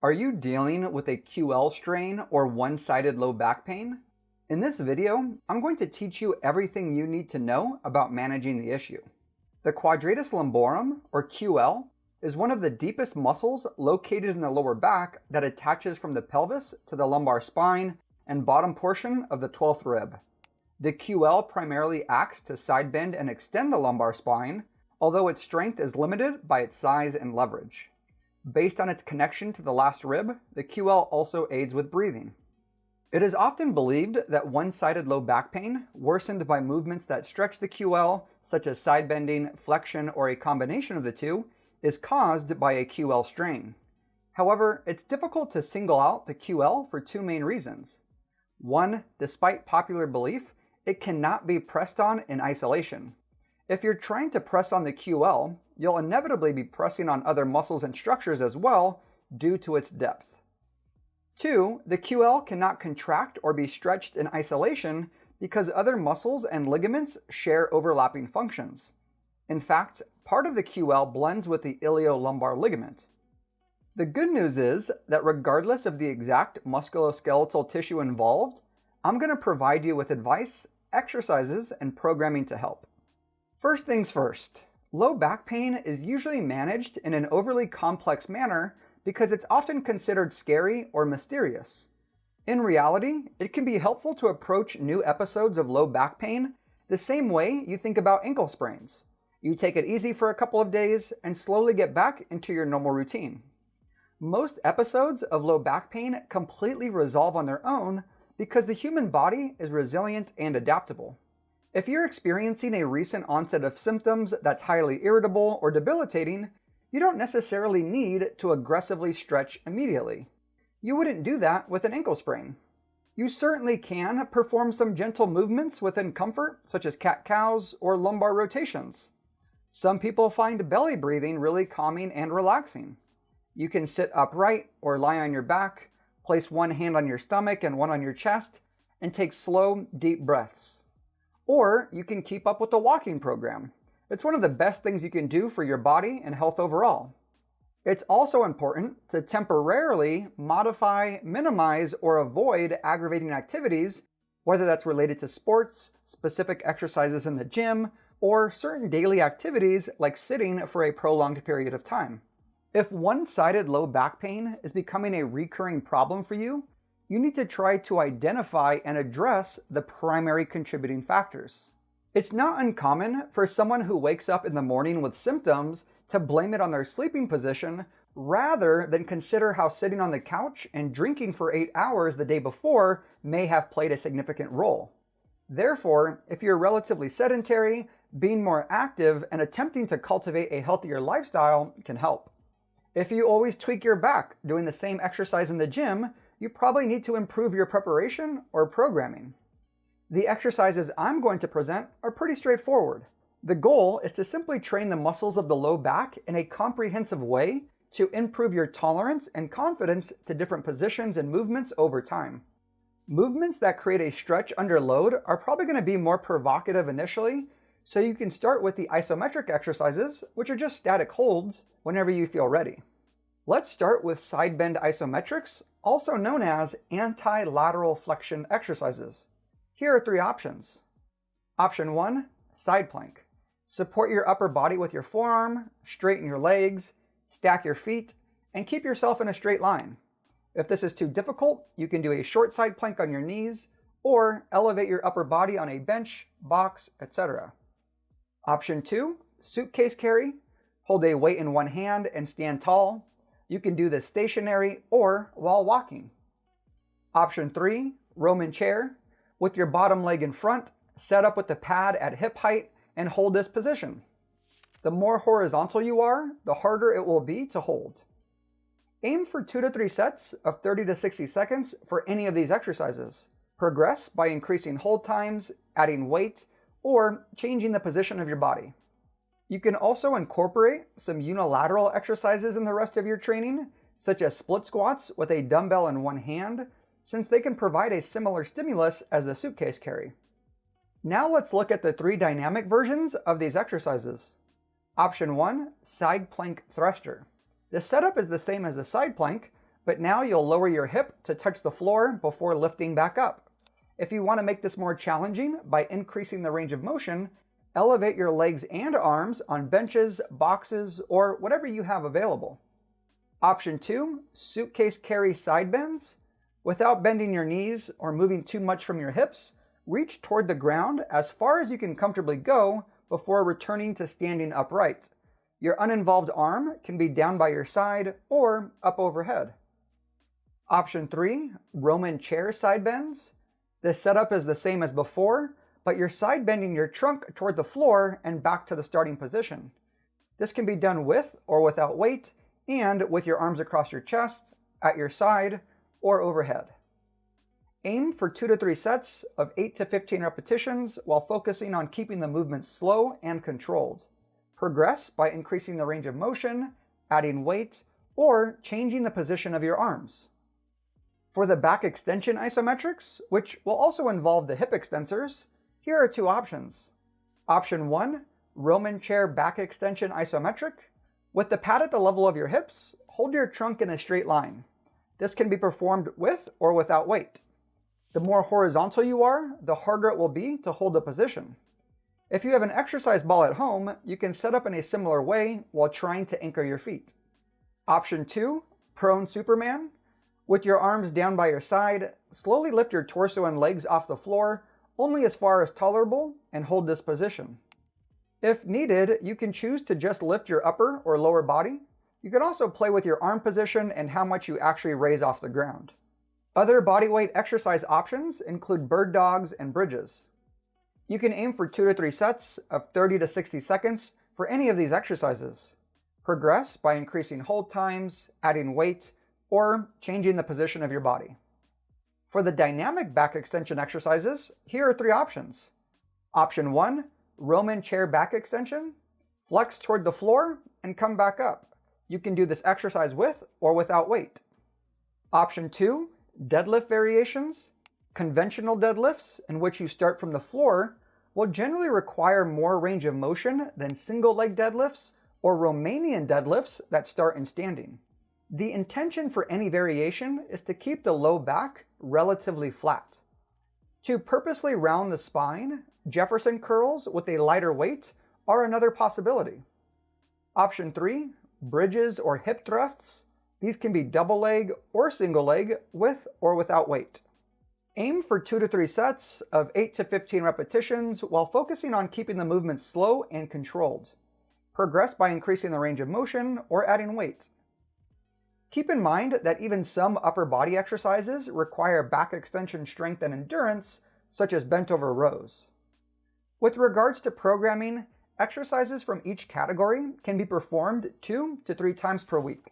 Are you dealing with a QL strain or one-sided low back pain? In this video, I'm going to teach you everything you need to know about managing the issue. The Quadratus Lumborum, or QL, is one of the deepest muscles located in the lower back that attaches from the pelvis to the lumbar spine and bottom portion of the 12th rib. The QL primarily acts to side bend and extend the lumbar spine, although its strength is limited by its size and leverage. Based on its connection to the last rib, the QL also aids with breathing. It is often believed that one-sided low back pain, worsened by movements that stretch the QL, such as side bending, flexion, or a combination of the two, is caused by a QL strain. However, it's difficult to single out the QL for two main reasons. One, despite popular belief, it cannot be pressed on in isolation. If you're trying to press on the QL, you'll inevitably be pressing on other muscles and structures as well due to its depth. Two, the QL cannot contract or be stretched in isolation because other muscles and ligaments share overlapping functions. In fact, part of the QL blends with the iliolumbar ligament. The good news is that regardless of the exact musculoskeletal tissue involved, I'm going to provide you with advice, exercises, and programming to help. First things first, low back pain is usually managed in an overly complex manner because it's often considered scary or mysterious. In reality, it can be helpful to approach new episodes of low back pain the same way you think about ankle sprains. You take it easy for a couple of days and slowly get back into your normal routine. Most episodes of low back pain completely resolve on their own because the human body is resilient and adaptable. If you're experiencing a recent onset of symptoms that's highly irritable or debilitating, you don't necessarily need to aggressively stretch immediately. You wouldn't do that with an ankle sprain. You certainly can perform some gentle movements within comfort, such as cat-cows or lumbar rotations. Some people find belly breathing really calming and relaxing. You can sit upright or lie on your back, place one hand on your stomach and one on your chest, and take slow, deep breaths. Or you can keep up with the walking program. It's one of the best things you can do for your body and health overall. It's also important to temporarily modify, minimize, or avoid aggravating activities, whether that's related to sports, specific exercises in the gym, or certain daily activities like sitting for a prolonged period of time. If one-sided low back pain is becoming a recurring problem for you, you need to try to identify and address the primary contributing factors. It's not uncommon for someone who wakes up in the morning with symptoms to blame it on their sleeping position rather than consider how sitting on the couch and drinking for 8 hours the day before may have played a significant role. Therefore, if you're relatively sedentary, being more active and attempting to cultivate a healthier lifestyle can help. If you always tweak your back doing the same exercise in the gym, you probably need to improve your preparation or programming. The exercises I'm going to present are pretty straightforward. The goal is to simply train the muscles of the low back in a comprehensive way to improve your tolerance and confidence to different positions and movements over time. Movements that create a stretch under load are probably going to be more provocative initially, so you can start with the isometric exercises, which are just static holds, whenever you feel ready. Let's start with side bend isometrics, also known as anti-lateral flexion exercises. Here are three options. Option 1, side plank. Support your upper body with your forearm, straighten your legs, stack your feet, and keep yourself in a straight line. If this is too difficult, you can do a short side plank on your knees, or elevate your upper body on a bench, box, etc. Option 2, suitcase carry. Hold a weight in one hand and stand tall. You can do this stationary or while walking. Option 3, Roman chair. With your bottom leg in front, set up with the pad at hip height and hold this position. The more horizontal you are, the harder it will be to hold. Aim for 2 to 3 sets of 30 to 60 seconds for any of these exercises. Progress by increasing hold times, adding weight, or changing the position of your body. You can also incorporate some unilateral exercises in the rest of your training, such as split squats with a dumbbell in one hand, since they can provide a similar stimulus as the suitcase carry. Now let's look at the 3 dynamic versions of these exercises. Option 1, side plank thruster. The setup is the same as the side plank, but now you'll lower your hip to touch the floor before lifting back up. If you want to make this more challenging by increasing the range of motion, elevate your legs and arms on benches, boxes, or whatever you have available. Option 2, suitcase carry side bends. Without bending your knees or moving too much from your hips, reach toward the ground as far as you can comfortably go before returning to standing upright. Your uninvolved arm can be down by your side or up overhead. Option 3, Roman chair side bends. This setup is the same as before, but you're side bending your trunk toward the floor and back to the starting position. This can be done with or without weight and with your arms across your chest, at your side, or overhead. Aim for 2 to 3 sets of 8 to 15 repetitions while focusing on keeping the movement slow and controlled. Progress by increasing the range of motion, adding weight, or changing the position of your arms. For the back extension isometrics, which will also involve the hip extensors, here are 2 options. Option 1, Roman chair back extension isometric. With the pad at the level of your hips, hold your trunk in a straight line. This can be performed with or without weight. The more horizontal you are, the harder it will be to hold the position. If you have an exercise ball at home, you can set up in a similar way while trying to anchor your feet. Option 2, prone Superman. With your arms down by your side, slowly lift your torso and legs off the floor only as far as tolerable and hold this position. If needed, you can choose to just lift your upper or lower body. You can also play with your arm position and how much you actually raise off the ground. Other bodyweight exercise options include bird dogs and bridges. You can aim for 2 to 3 sets of 30 to 60 seconds for any of these exercises. Progress by increasing hold times, adding weight, or changing the position of your body. For the dynamic back extension exercises, here are 3 options. Option 1, Roman chair back extension. Flex toward the floor and come back up. You can do this exercise with or without weight. Option 2, deadlift variations. Conventional deadlifts, in which you start from the floor, will generally require more range of motion than single leg deadlifts or Romanian deadlifts that start in standing. The intention for any variation is to keep the low back relatively flat. To purposely round the spine, Jefferson curls with a lighter weight are another possibility. Option 3, bridges or hip thrusts. These can be double leg or single leg with or without weight. Aim for 2 to 3 sets of 8 to 15 repetitions while focusing on keeping the movement slow and controlled. Progress by increasing the range of motion or adding weight. Keep in mind that even some upper body exercises require back extension strength and endurance, such as bent over rows. With regards to programming, exercises from each category can be performed 2 to 3 times per week.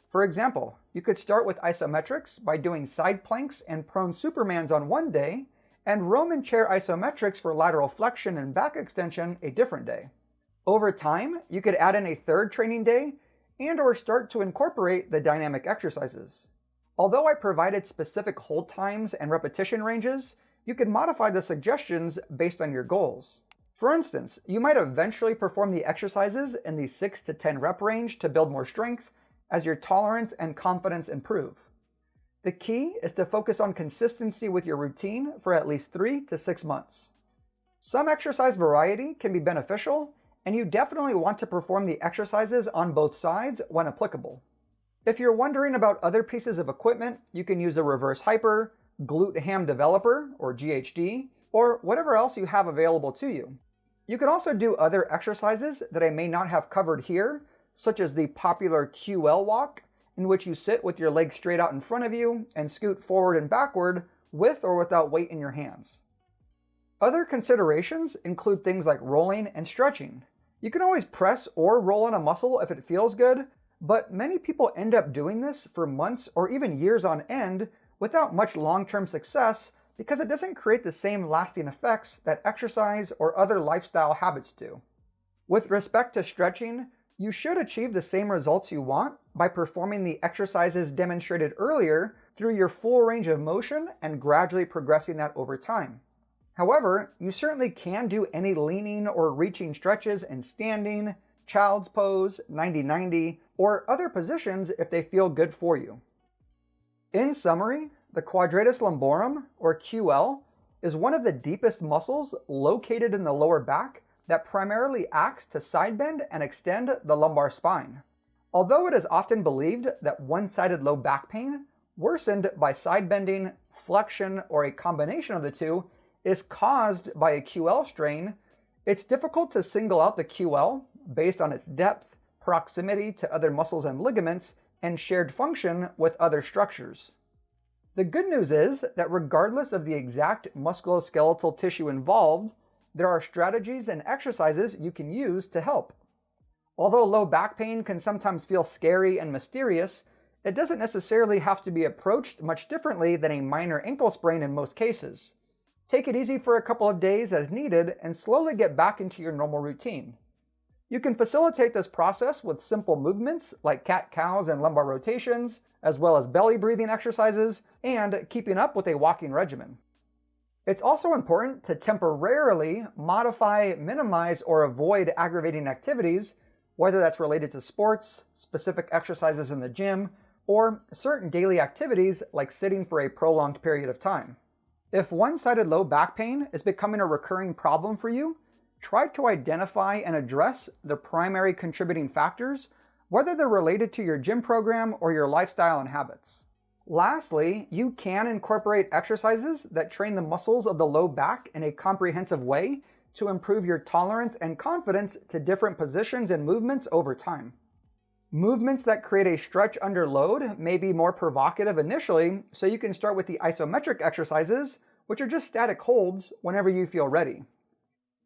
For example, you could start with isometrics by doing side planks and prone Supermans on one day, and Roman chair isometrics for lateral flexion and back extension a different day. Over time, you could add in a third training day and/or start to incorporate the dynamic exercises. Although I provided specific hold times and repetition ranges, you can modify the suggestions based on your goals. For instance, you might eventually perform the exercises in the 6 to 10 rep range to build more strength as your tolerance and confidence improve. The key is to focus on consistency with your routine for at least 3 to 6 months. Some exercise variety can be beneficial, and you definitely want to perform the exercises on both sides when applicable. If you're wondering about other pieces of equipment, you can use a reverse hyper, glute ham developer, or GHD, or whatever else you have available to you. You can also do other exercises that I may not have covered here, such as the popular QL walk, in which you sit with your legs straight out in front of you and scoot forward and backward with or without weight in your hands. Other considerations include things like rolling and stretching. You can always press or roll on a muscle if it feels good, but many people end up doing this for months or even years on end without much long-term success because it doesn't create the same lasting effects that exercise or other lifestyle habits do. With respect to stretching, you should achieve the same results you want by performing the exercises demonstrated earlier through your full range of motion and gradually progressing that over time. However, you certainly can do any leaning or reaching stretches in standing, child's pose, 90-90, or other positions if they feel good for you. In summary, the Quadratus Lumborum, or QL, is one of the deepest muscles located in the lower back that primarily acts to side bend and extend the lumbar spine. Although it is often believed that one-sided low back pain, worsened by side bending, flexion, or a combination of the two, is caused by a QL strain, it's difficult to single out the QL based on its depth, proximity to other muscles and ligaments, and shared function with other structures. The good news is that regardless of the exact musculoskeletal tissue involved, there are strategies and exercises you can use to help. Although low back pain can sometimes feel scary and mysterious, it doesn't necessarily have to be approached much differently than a minor ankle sprain in most cases. Take it easy for a couple of days as needed and slowly get back into your normal routine. You can facilitate this process with simple movements like cat-cows and lumbar rotations, as well as belly breathing exercises, and keeping up with a walking regimen. It's also important to temporarily modify, minimize, or avoid aggravating activities, whether that's related to sports, specific exercises in the gym, or certain daily activities like sitting for a prolonged period of time. If one-sided low back pain is becoming a recurring problem for you, try to identify and address the primary contributing factors, whether they're related to your gym program or your lifestyle and habits. Lastly, you can incorporate exercises that train the muscles of the low back in a comprehensive way to improve your tolerance and confidence to different positions and movements over time. Movements that create a stretch under load may be more provocative initially, so you can start with the isometric exercises, which are just static holds whenever you feel ready.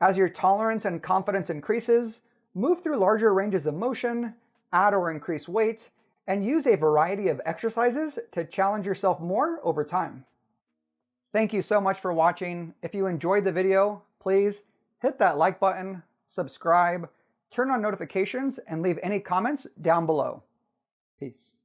As your tolerance and confidence increases, move through larger ranges of motion, add or increase weight, and use a variety of exercises to challenge yourself more over time. Thank you so much for watching. If you enjoyed the video, please hit that like button, subscribe, turn on notifications, and leave any comments down below. Peace.